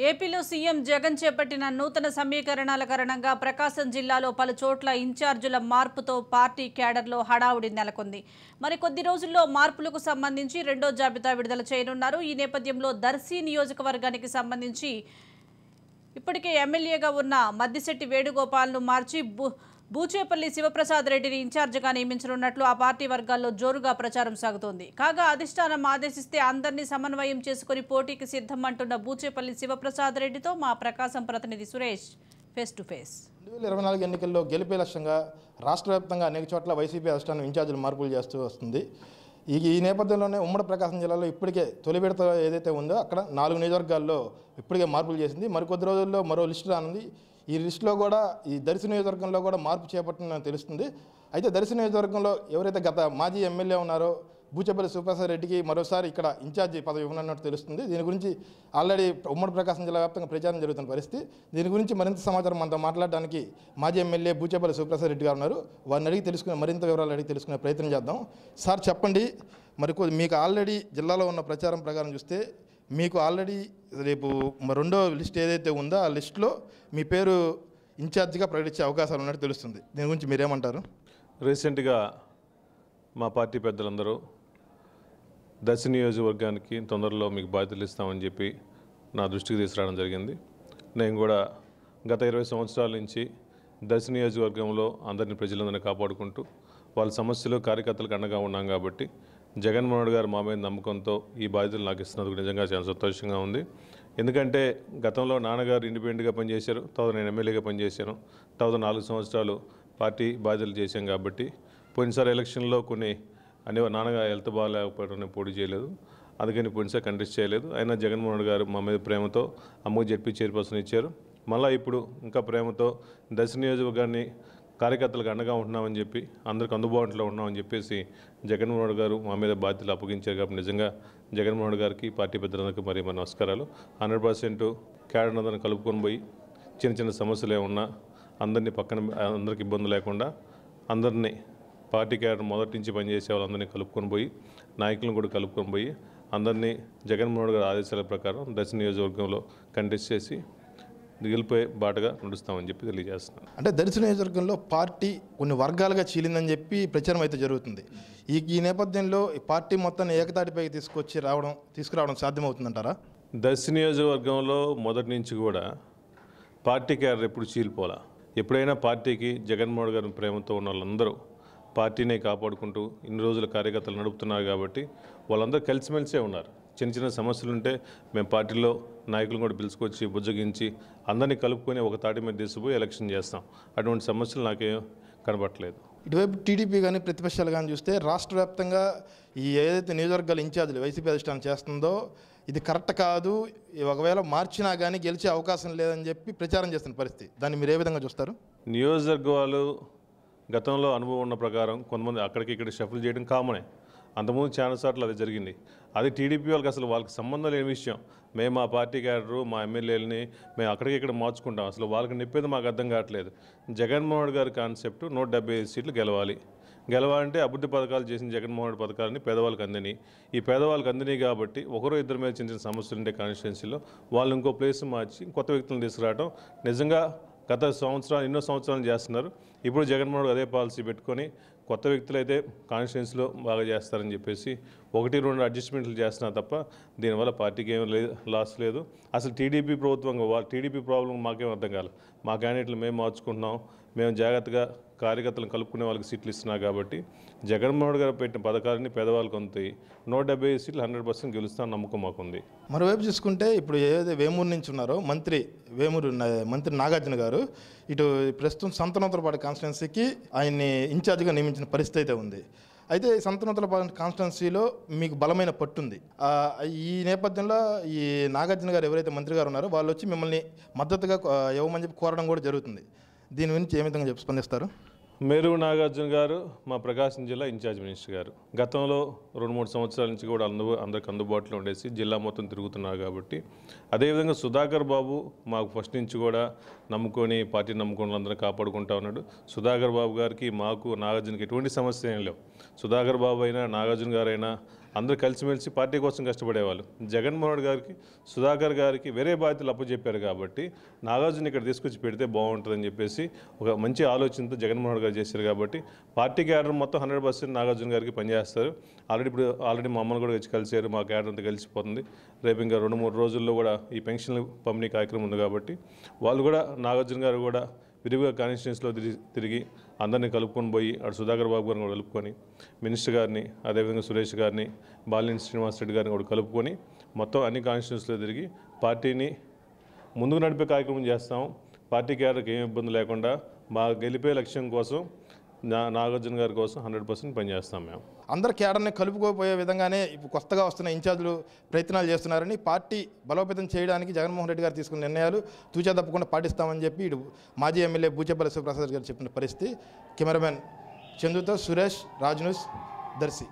ఏపీలో సీఎం జగన్ చేపట్టిన నూతన సమీకరణాల కారణంగా ప్రకాశం జిల్లాలో పలు చోట్ల ఇన్ఛార్జీల మార్పుతో పార్టీ క్యాడర్లో హడావుడి నెలకొంది. మరి కొద్ది రోజుల్లో మార్పులకు సంబంధించి రెండో జాబితా విడుదల చేయనున్నారు. ఈ నేపథ్యంలో దర్శి నియోజకవర్గానికి సంబంధించి ఇప్పటికే ఎమ్మెల్యేగా ఉన్న మద్దిశెట్టి వేణుగోపాల్ను మార్చి బూచేపల్లి శివప్రసాద్ రెడ్డిని ఇన్ఛార్జిగా నియమించనున్నట్లు ఆ పార్టీ వర్గాల్లో జోరుగా ప్రచారం సాగుతోంది. కాగా అధిష్టానం ఆదేశిస్తే అందరినీ సమన్వయం చేసుకుని పోటీకి సిద్ధం అంటున్న బూచేపల్లి శివప్రసాద్ రెడ్డితో మా ప్రకాశం ప్రతినిధి సురేష్ ఫేస్ టు ఫేస్. 2024 ఎన్నికల్లో గెలిపే లక్ష్యంగా రాష్ట్ర వ్యాప్తంగా అనేక చోట్ల వైసీపీ అధిష్టానం ఇన్ఛార్జీలు మార్పులు చేస్తూ వస్తుంది. ఈ నేపథ్యంలోనే ఉమ్మడి ప్రకాశం జిల్లాలో ఇప్పటికే తొలి విడత ఏదైతే ఉందో అక్కడ 4 నియోజకవర్గాల్లో ఇప్పటికే మార్పులు చేసింది. మరికొద్ది రోజుల్లో మరో లిస్టు రానుంది. ఈ లిస్టులో కూడా ఈ దర్శి నియోజకవర్గంలో కూడా మార్పు చేపట్టిందని తెలుస్తుంది. అయితే దర్శి నియోజకవర్గంలో ఎవరైతే గత మాజీ ఎమ్మెల్యే ఉన్నారో బూచేపల్లి శివప్రసాద్ రెడ్డికి మరోసారి ఇక్కడ ఇన్ఛార్జి పదవి ఇవ్వనున్నట్టు తెలుస్తుంది. దీని గురించి ఆల్రెడీ ఉమ్మడి ప్రకాశం జిల్లా వ్యాప్తంగా ప్రచారం జరుగుతున్న పరిస్థితి. దీని గురించి మరింత సమాచారం మనతో మాట్లాడడానికి మాజీ ఎమ్మెల్యే బూచేపల్లి శివప్రసాద్ రెడ్డి గారు ఉన్నారు. వారిని అడిగి తెలుసుకునే మరింత వివరాలు అడిగి తెలుసుకునే ప్రయత్నం చేద్దాం. సార్ చెప్పండి, మీకు ఆల్రెడీ జిల్లాలో ఉన్న ప్రచారం ప్రకారం చూస్తే మీకు ఆల్రెడీ రేపు రెండో లిస్ట్ ఏదైతే ఉందో ఆ లిస్టులో మీ పేరు ఇన్ఛార్జిగా ప్రకటించే అవకాశాలు ఉన్నట్టు తెలుస్తుంది. దీని గురించి మీరేమంటారు? రీసెంట్గా మా పార్టీ పెద్దలందరూ దర్శి నియోజకవర్గానికి తొందరలో మీకు బాధ్యతలు ఇస్తామని చెప్పి నా దృష్టికి తీసుకురావడం జరిగింది. నేను కూడా గత 20 సంవత్సరాల నుంచి దర్శి నియోజకవర్గంలో అందరినీ ప్రజలందరినీ కాపాడుకుంటూ వాళ్ళ సమస్యలు కార్యకర్తలకు అండగా ఉన్నాం కాబట్టి జగన్మోహన్ రెడ్డి గారు మా మీద నమ్మకంతో ఈ బాధ్యతలు నాకు ఇస్తున్నందుకు నిజంగా చాలా సంతోషంగా ఉంది. ఎందుకంటే గతంలో నాన్నగారు ఇండిపెండెంట్గా పనిచేశారు, తర్వాత నేను ఎమ్మెల్యేగా పనిచేశాను, తర్వాత 4 సంవత్సరాలు పార్టీ బాధ్యతలు చేశాం కాబట్టి పోయినసారి ఎలక్షన్లో కొన్ని నాన్నగారు హెల్త్ బాగాలేకపోవడం పోటీ చేయలేదు, అందుకని పోయినసారి కంటెస్ట్ చేయలేదు. అయినా జగన్మోహన్ రెడ్డి గారు మా మీద ప్రేమతో అమ్మకు జడ్పీ చైర్పర్సన్ ఇచ్చారు. మళ్ళీ ఇప్పుడు ఇంకా ప్రేమతో దర్శి నియోజకవర్గాన్ని కార్యకర్తలకు అండగా ఉంటున్నామని చెప్పి అందరికి అందుబాటులో ఉన్నామని చెప్పేసి జగన్మోహన్ రెడ్డి గారు మా మీద బాధ్యతలు అప్పగించారు. కాబట్టి నిజంగా జగన్మోహన్ రెడ్డి గారికి పార్టీ పెద్దలందరికీ మరి నమస్కారాలు. 100% క్యాడర్ అందరిని కలుపుకొని పోయి చిన్న చిన్న సమస్యలు ఏమన్నా అందరినీ అందరికి ఇబ్బంది లేకుండా అందరినీ పార్టీ క్యాడర్ మొదటి నుంచి పనిచేసే వాళ్ళందరినీ కలుపుకొని పోయి నాయకులను కూడా కలుపుకొని పోయి అందరినీ జగన్మోహన్ రెడ్డి గారి ఆదేశాల ప్రకారం దర్శి నియోజకవర్గంలో కంటెస్ట్ చేసి గెలిపోయే బాటగా నడుస్తామని చెప్పి తెలియజేస్తున్నాను. అంటే దర్శి నియోజకవర్గంలో పార్టీ కొన్ని వర్గాలుగా చీలిందని చెప్పి ప్రచారం అయితే జరుగుతుంది. ఈ నేపథ్యంలో ఈ పార్టీ మొత్తాన్ని ఏకతాటిపైకి తీసుకురావడం సాధ్యమవుతుందంటారా? దర్శి నియోజకవర్గంలో మొదటి నుంచి కూడా పార్టీ క్యాడర్ ఎప్పుడు చీలిపోలా. ఎప్పుడైనా పార్టీకి జగన్మోహన్ గారి ప్రేమతో ఉన్న వాళ్ళందరూ పార్టీని కాపాడుకుంటూ ఇన్ని రోజుల కార్యకర్తలు నడుపుతున్నారు కాబట్టి వాళ్ళందరూ కలిసిమెలిసే ఉన్నారు. చిన్న చిన్న సమస్యలు ఉంటే మేము పార్టీలో నాయకులను కూడా పిలుచుకొచ్చి బుజ్జగించి అందరినీ కలుపుకొని ఒక తాటి మీద తీసుకుపోయి ఎలక్షన్ చేస్తాం. అటువంటి సమస్యలు నాకేం కనబట్టలేదు. ఇటువైపు టీడీపీ కానీ ప్రతిపక్షాలు కానీ చూస్తే రాష్ట్ర వ్యాప్తంగా ఈ ఏదైతే నియోజకవర్గాల ఇన్ఛార్జీలు వైసీపీ అధిష్టానం చేస్తుందో ఇది కరెక్ట్ కాదు, ఒకవేళ మార్చినా కానీ గెలిచే అవకాశం లేదని చెప్పి ప్రచారం చేస్తున్న పరిస్థితి. దాన్ని మీరు ఏ విధంగా చూస్తారు? నియోజకవర్గాలు గతంలో అనుభవం ఉన్న ప్రకారం కొంతమంది అక్కడికి ఇక్కడ షఫుల్ చేయడం కామనే. అంతకుముందు చాలా సార్లు అది జరిగింది. అది టీడీపీ వాళ్ళకి సంబంధం లేని విషయం. మేము మా పార్టీ క్యాడరు మా ఎమ్మెల్యేలని మేము అక్కడికి ఇక్కడ మార్చుకుంటాం. అసలు వాళ్ళకి నిప్పేది మాకు అర్థం కావట్లేదు. జగన్మోహన్ రెడ్డి గారి కాన్సెప్ట్ 175 సీట్లు గెలవాలంటే అభివృద్ధి పథకాలు చేసిన జగన్మోహన్ రెడ్డి పథకాలని పేదవాళ్ళకి అందినాయి. ఈ పేదవాళ్ళకి అందినాయి కాబట్టి ఒకరో ఇద్దరు మీద చిన్న చిన్న సమస్యలు ఉంటే కాన్స్టిట్యున్సీలో వాళ్ళు ఇంకో ప్లేస్ మార్చి కొత్త వ్యక్తులను తీసుకురావడం నిజంగా గత ఎన్నో సంవత్సరాలు చేస్తున్నారు. ఇప్పుడు జగన్మోహన్ రెడ్డి అదే పాలసీ పెట్టుకొని కొత్త వ్యక్తులు అయితే కాన్స్టిట్యున్సీలో బాగా చేస్తారని చెప్పేసి 1-2 అడ్జస్ట్మెంట్లు చేస్తున్నారు తప్ప దీనివల్ల పార్టీకి ఏం లాస్ లేదు. అసలు టీడీపీ టీడీపీ ప్రాబ్లం మాకేం అర్థం కాలేదు. మా క్యాండిడేట్లు మేము మార్చుకుంటున్నాం, మేము జాగ్రత్తగా కార్యకర్తలను కలుపుకునే వాళ్ళకి సీట్లు ఇస్తున్నారు కాబట్టి జగన్మోహన్ గారు పెట్టిన పథకాలని పేదవాళ్ళకు అందుతాయి. 175 సీట్లు 100% గెలుస్తామని నమ్మకం మాకుంది. మరోవైపు చూసుకుంటే ఇప్పుడు ఏదైతే వేమూరు నుంచి ఉన్నారో మంత్రి నాగార్జున గారు ఇటు ప్రస్తుతం సంతనోత్తరపాటి కాన్స్టిట్యున్సీకి ఆయన్ని ఇన్ఛార్జిగా నియమించిన పరిస్థితి అయితే ఉంది. అయితే సంతనోత్తరపాటి కాన్స్టిట్యున్సీలో మీకు బలమైన పట్టుంది. ఈ నేపథ్యంలో ఈ నాగార్జున గారు ఎవరైతే మంత్రి గారు ఉన్నారో వాళ్ళు వచ్చి మిమ్మల్ని మద్దతుగా ఇవ్వమని చెప్పి కోరడం కూడా జరుగుతుంది. దీని గురించి ఏ విధంగా స్పందిస్తారు? మేరు నాగార్జున గారు మా ప్రకాశం జిల్లా ఇన్ఛార్జ్ మినిస్టర్ గారు. గతంలో 2-3 సంవత్సరాల నుంచి కూడా అందరికి అందుబాటులో ఉండేసి జిల్లా మొత్తం తిరుగుతున్నారు కాబట్టి అదేవిధంగా సుధాకర్ బాబు మాకు ఫస్ట్ నుంచి కూడా నమ్ముకొని పార్టీ నమ్ముకొని అందరూ కాపాడుకుంటా ఉన్నాడు. సుధాకర్ బాబు గారికి మాకు నాగార్జునకి ఎటువంటి సమస్య ఏం లేవు. సుధాకర్ బాబు అయినా నాగార్జున గారైనా అందరూ కలిసిమెలిసి పార్టీ కోసం కష్టపడేవాళ్ళు. జగన్మోహన్ రెడ్డి గారికి, సుధాకర్ గారికి వేరే బాధ్యతలు అప్పచెప్పారు కాబట్టి నాగార్జున ఇక్కడ తీసుకొచ్చి పెడితే బాగుంటుందని చెప్పేసి ఒక మంచి ఆలోచనతో జగన్మోహన్ రెడ్డి గారు చేశారు. కాబట్టి పార్టీ క్యాడర్ మొత్తం 100% నాగార్జున గారికి పనిచేస్తారు. ఆల్రెడీ మమ్మల్ని కూడా వచ్చి కలిసారు. మా క్యాడర్ అంతా కలిసిపోతుంది. రేపు ఇంకా 2-3 రోజుల్లో కూడా ఈ పెన్షన్లు పంపిణీ కార్యక్రమం ఉంది కాబట్టి వాళ్ళు కూడా నాగార్జున గారు కూడా విరివిగా కాన్స్టిట్యూన్సీలో తిరిగి అందరినీ కలుపుకొని పోయి అటు సుధాకర్ బాబు గారిని కూడా కలుపుకొని మినిస్టర్ గారిని, అదేవిధంగా సురేష్ గారిని, బాలినేని శ్రీనివాస్ రెడ్డి గారిని కూడా కలుపుకొని మొత్తం అన్ని కాన్స్టిట్యూన్సీలో తిరిగి పార్టీని ముందుకు నడిపే కార్యక్రమం చేస్తాం. పార్టీ క్యాడర్కి ఏమి ఇబ్బంది లేకుండా మా గెలిపే లక్ష్యం కోసం నాగార్జున గారి కోసం 100% పనిచేస్తాం. మేము అందరు కేడర్ని కలుపుకోపోయే విధంగానే ఇప్పుడు కొత్తగా వస్తున్న ఇన్ఛార్జీలు ప్రయత్నాలు చేస్తున్నారని, పార్టీ బలోపేతం చేయడానికి జగన్మోహన్ రెడ్డి గారు తీసుకున్న నిర్ణయాలు తూచా తప్పకుండా పాటిస్తామని చెప్పి ఇటు మాజీ ఎమ్మెల్యే బూచేపల్లి శివప్రసాద్ గారు చెప్పిన పరిస్థితి. కెమెరామెన్ చందుతో సురేష్, రాజ్ న్యూస్, దర్శి.